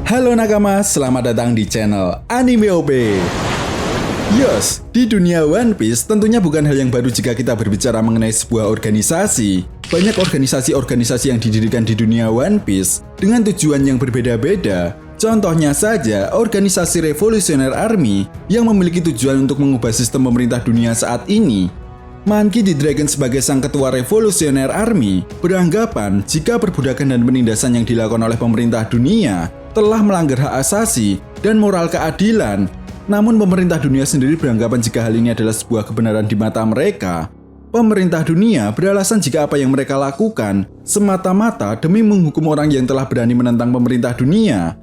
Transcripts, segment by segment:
Halo nakama, selamat datang di channel Anime OP. Yes, di dunia One Piece tentunya bukan hal yang baru jika kita berbicara mengenai sebuah organisasi. Banyak organisasi-organisasi yang didirikan di dunia One Piece dengan tujuan yang berbeda-beda. Contohnya saja, organisasi Revolutionary Army yang memiliki tujuan untuk mengubah sistem pemerintah dunia saat ini. Monkey D. Dragon sebagai sang ketua Revolutionary Army beranggapan jika perbudakan dan penindasan yang dilakukan oleh pemerintah dunia telah melanggar hak asasi dan moral keadilan. Namun pemerintah dunia sendiri beranggapan jika hal ini adalah sebuah kebenaran di mata mereka. Pemerintah dunia beralasan jika apa yang mereka lakukan semata-mata demi menghukum orang yang telah berani menentang pemerintah dunia.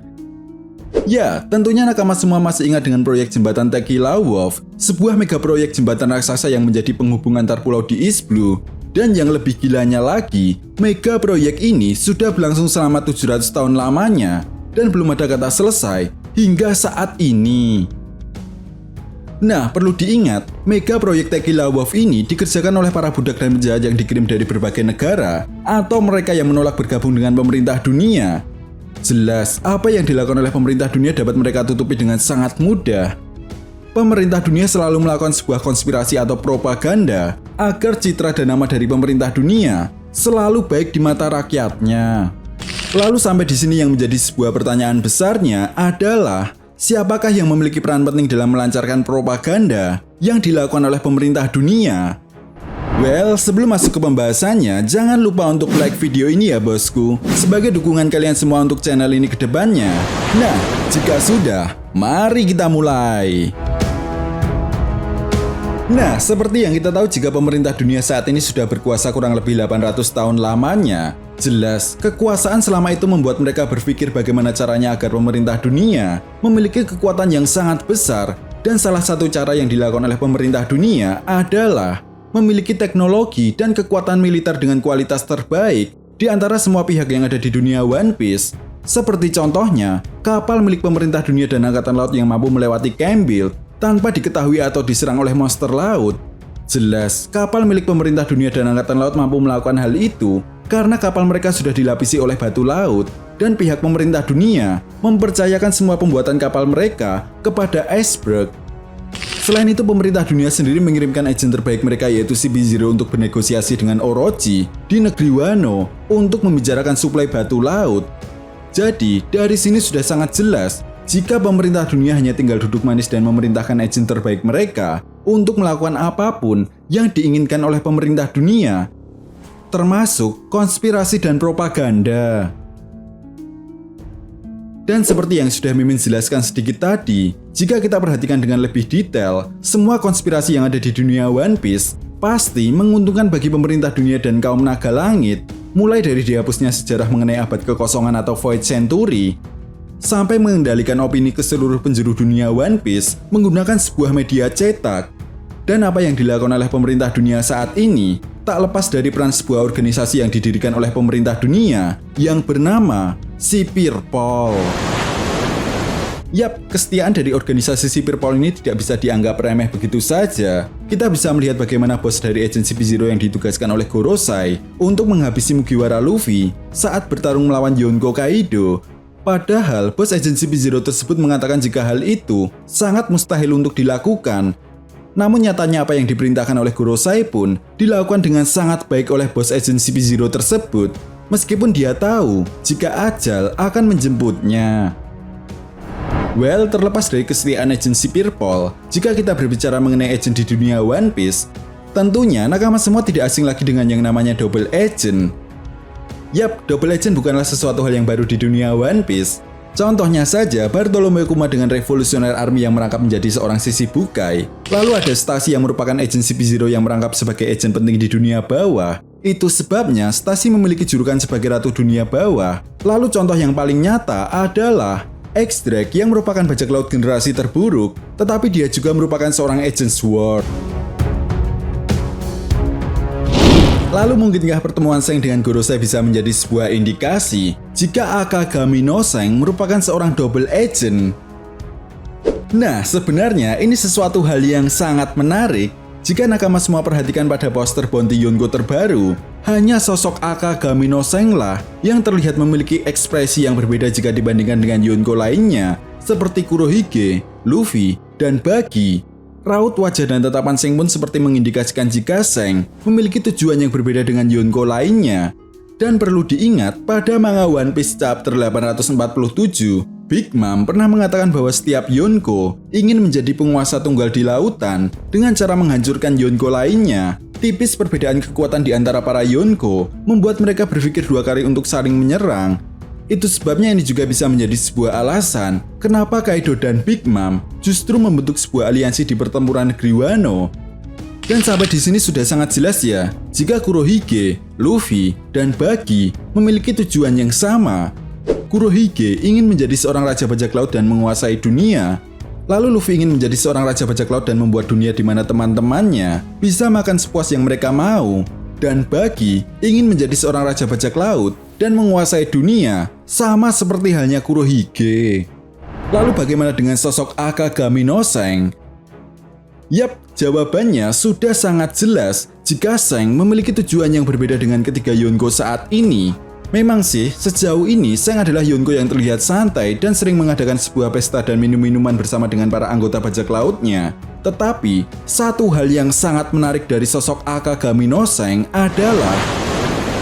Ya, tentunya nakama semua masih ingat dengan proyek jembatan Tequila Wolf, sebuah mega proyek jembatan raksasa yang menjadi penghubung antar pulau di East Blue. Dan yang lebih gilanya lagi, mega proyek ini sudah berlangsung selama 700 tahun lamanya dan belum ada kata selesai hingga saat ini. Nah, perlu diingat, mega proyek Tequila Wolf ini dikerjakan oleh para budak dan penjahat yang dikirim dari berbagai negara atau mereka yang menolak bergabung dengan pemerintah dunia. Jelas, apa yang dilakukan oleh pemerintah dunia dapat mereka tutupi dengan sangat mudah. Pemerintah dunia selalu melakukan sebuah konspirasi atau propaganda agar citra dan nama dari pemerintah dunia selalu baik di mata rakyatnya. Lalu sampai di sini yang menjadi sebuah pertanyaan besarnya adalah siapakah yang memiliki peran penting dalam melancarkan propaganda yang dilakukan oleh pemerintah dunia? Well, sebelum masuk ke pembahasannya, jangan lupa untuk like video ini ya bosku, sebagai dukungan kalian semua untuk channel ini ke depannya. Nah, jika sudah, mari kita mulai. Nah, seperti yang kita tahu jika pemerintah dunia saat ini sudah berkuasa kurang lebih 800 tahun lamanya. Jelas, kekuasaan selama itu membuat mereka berpikir bagaimana caranya agar pemerintah dunia memiliki kekuatan yang sangat besar. Dan salah satu cara yang dilakukan oleh pemerintah dunia adalah memiliki teknologi dan kekuatan militer dengan kualitas terbaik di antara semua pihak yang ada di dunia One Piece. Seperti contohnya, kapal milik pemerintah dunia dan angkatan laut yang mampu melewati Cambil tanpa diketahui atau diserang oleh monster laut. Jelas, kapal milik pemerintah dunia dan angkatan laut mampu melakukan hal itu karena kapal mereka sudah dilapisi oleh batu laut dan pihak pemerintah dunia mempercayakan semua pembuatan kapal mereka kepada Iceberg. Selain itu, pemerintah dunia sendiri mengirimkan agen terbaik mereka yaitu CP0 untuk bernegosiasi dengan Orochi di negeri Wano untuk membicarakan suplai batu laut. Jadi, dari sini sudah sangat jelas jika pemerintah dunia hanya tinggal duduk manis dan memerintahkan agen terbaik mereka untuk melakukan apapun yang diinginkan oleh pemerintah dunia, termasuk konspirasi dan propaganda. Dan seperti yang sudah Mimin jelaskan sedikit tadi, jika kita perhatikan dengan lebih detail, semua konspirasi yang ada di dunia One Piece pasti menguntungkan bagi pemerintah dunia dan kaum naga langit, mulai dari dihapusnya sejarah mengenai abad kekosongan atau Void Century, sampai mengendalikan opini ke seluruh penjuru dunia One Piece menggunakan sebuah media cetak. Dan apa yang dilakukan oleh pemerintah dunia saat ini tak lepas dari peran sebuah organisasi yang didirikan oleh pemerintah dunia yang bernama Sipirpol. Yap, kesetiaan dari organisasi Sipirpol ini tidak bisa dianggap remeh begitu saja. Kita bisa melihat bagaimana bos dari agen CP0 yang ditugaskan oleh Gorosei untuk menghabisi Mugiwara Luffy saat bertarung melawan Yonko Kaido. Padahal bos agen CP0 tersebut mengatakan jika hal itu sangat mustahil untuk dilakukan. Namun nyatanya apa yang diperintahkan oleh Gorosei pun dilakukan dengan sangat baik oleh bos agen CP0 tersebut, meskipun dia tahu jika ajal akan menjemputnya. Well, terlepas dari kesetiaan agen Sipirpol, jika kita berbicara mengenai agen di dunia One Piece, tentunya nakama semua tidak asing lagi dengan yang namanya double agent. Yap, double agent bukanlah sesuatu hal yang baru di dunia One Piece. Contohnya saja, Bartolomeo Kuma dengan Revolutionary Army yang merangkap menjadi seorang Shichibukai. Lalu ada Stasi yang merupakan agen CP0 yang merangkap sebagai agen penting di dunia bawah. Itu sebabnya Stasi memiliki julukan sebagai Ratu Dunia Bawah. Lalu contoh yang paling nyata adalah X-Drake yang merupakan bajak laut generasi terburuk, tetapi dia juga merupakan seorang agen SWORD. Lalu mungkinkah pertemuan Seng dengan Gorosei bisa menjadi sebuah indikasi jika Akagami no Seng merupakan seorang double agent? Nah, sebenarnya ini sesuatu hal yang sangat menarik Jika nakama semua perhatikan pada poster bounty Yonko terbaru, hanya sosok Akagami no Seng lah yang terlihat memiliki ekspresi yang berbeda jika dibandingkan dengan Yonko lainnya, seperti Kurohige, Luffy, dan Buggy. Raut wajah dan tatapan Seng pun seperti mengindikasikan jika Seng memiliki tujuan yang berbeda dengan Yonko lainnya. Dan perlu diingat, pada manga One Piece chapter 847, Big Mom pernah mengatakan bahwa setiap Yonko ingin menjadi penguasa tunggal di lautan dengan cara menghancurkan Yonko lainnya. Tipis perbedaan kekuatan di antara para Yonko membuat mereka berpikir dua kali untuk saling menyerang. Itu sebabnya ini juga bisa menjadi sebuah alasan kenapa Kaido dan Big Mom justru membentuk sebuah aliansi di pertempuran negeri Wano. Dan sampai di sini sudah sangat jelas ya, jika Kurohige, Luffy, dan Buggy memiliki tujuan yang sama. Kurohige ingin menjadi seorang raja bajak laut dan menguasai dunia. Lalu Luffy ingin menjadi seorang raja bajak laut dan membuat dunia di mana teman-temannya bisa makan sepuas yang mereka mau. Dan Buggy ingin menjadi seorang raja bajak laut dan menguasai dunia, sama seperti halnya Kurohige. Lalu bagaimana dengan sosok Akagami no Seng? Yap, jawabannya sudah sangat jelas jika Seng memiliki tujuan yang berbeda dengan ketiga Yonko saat ini. Memang sih, sejauh ini Seng adalah Yonko yang terlihat santai dan sering mengadakan sebuah pesta dan minum-minuman bersama dengan para anggota bajak lautnya. Tetapi, satu hal yang sangat menarik dari sosok Akagami no Seng adalah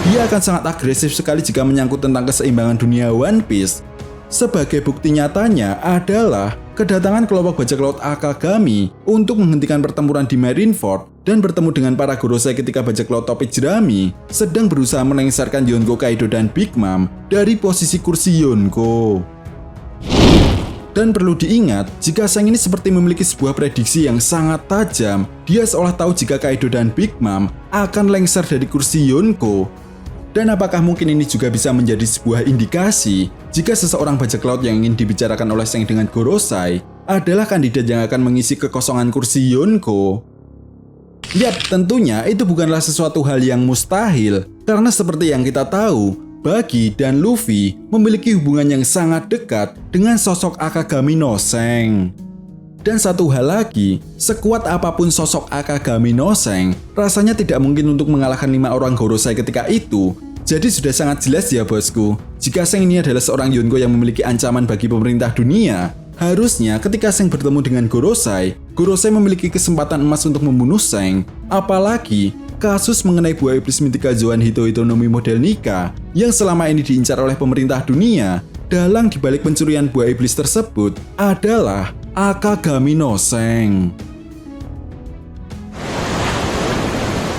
dia akan sangat agresif sekali jika menyangkut tentang keseimbangan dunia One Piece. Sebagai bukti nyatanya adalah kedatangan kelompok bajak laut Akagami untuk menghentikan pertempuran di Marineford dan bertemu dengan para Gorosei ketika bajak laut topi jerami sedang berusaha melengsarkan Yonko, Kaido, dan Big Mom dari posisi kursi Yonko. Dan perlu diingat, jika Seng ini seperti memiliki sebuah prediksi yang sangat tajam, dia seolah tahu jika Kaido dan Big Mom akan lengser dari kursi Yonko. Dan apakah mungkin ini juga bisa menjadi sebuah indikasi jika seseorang bajak laut yang ingin dibicarakan oleh Seng dengan Gorosei adalah kandidat yang akan mengisi kekosongan kursi Yonko? Yap, tentunya itu bukanlah sesuatu hal yang mustahil, karena seperti yang kita tahu, Buggy dan Luffy memiliki hubungan yang sangat dekat dengan sosok Akagami no Seng. Dan satu hal lagi, sekuat apapun sosok Akagami no Seng, rasanya tidak mungkin untuk mengalahkan 5 orang Gorosei ketika itu. Jadi sudah sangat jelas ya bosku, jika Seng ini adalah seorang Yonko yang memiliki ancaman bagi pemerintah dunia, harusnya ketika Seng bertemu dengan Gorosei, Gorosei memiliki kesempatan emas untuk membunuh Seng. Apalagi, kasus mengenai buah iblis mitika Zoan Hito no Mi model Nika yang selama ini diincar oleh pemerintah dunia, dalang dibalik pencurian buah iblis tersebut adalah Akagami no Seng.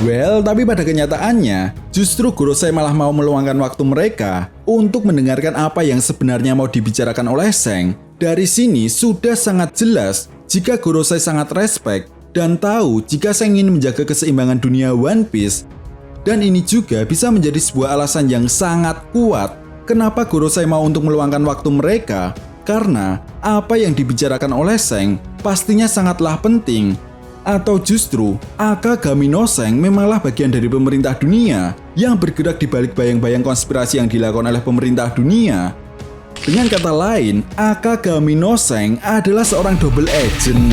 Well, tapi pada kenyataannya, justru Gorosei malah mau meluangkan waktu mereka untuk mendengarkan apa yang sebenarnya mau dibicarakan oleh Seng. Dari sini sudah sangat jelas jika Gorosei sangat respect dan tahu jika Seng ingin menjaga keseimbangan dunia One Piece. Dan ini juga bisa menjadi sebuah alasan yang sangat kuat kenapa Gorosei mau untuk meluangkan waktu mereka. Karena apa yang dibicarakan oleh Seng pastinya sangatlah penting. Atau justru Akagami no Seng memanglah bagian dari pemerintah dunia yang bergerak di balik bayang-bayang konspirasi yang dilakukan oleh pemerintah dunia. Dengan kata lain, Akagami no Seng adalah seorang double agent.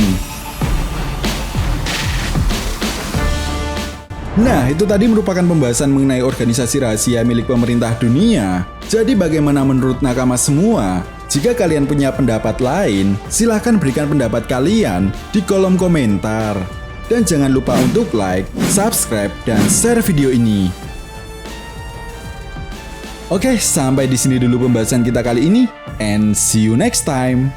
Nah, itu tadi merupakan pembahasan mengenai organisasi rahasia milik pemerintah dunia. Jadi bagaimana menurut nakama semua? Jika kalian punya pendapat lain, silahkan berikan pendapat kalian di kolom komentar. Dan jangan lupa untuk like, subscribe, dan share video ini. Oke, sampai di sini dulu pembahasan kita kali ini, and see you next time.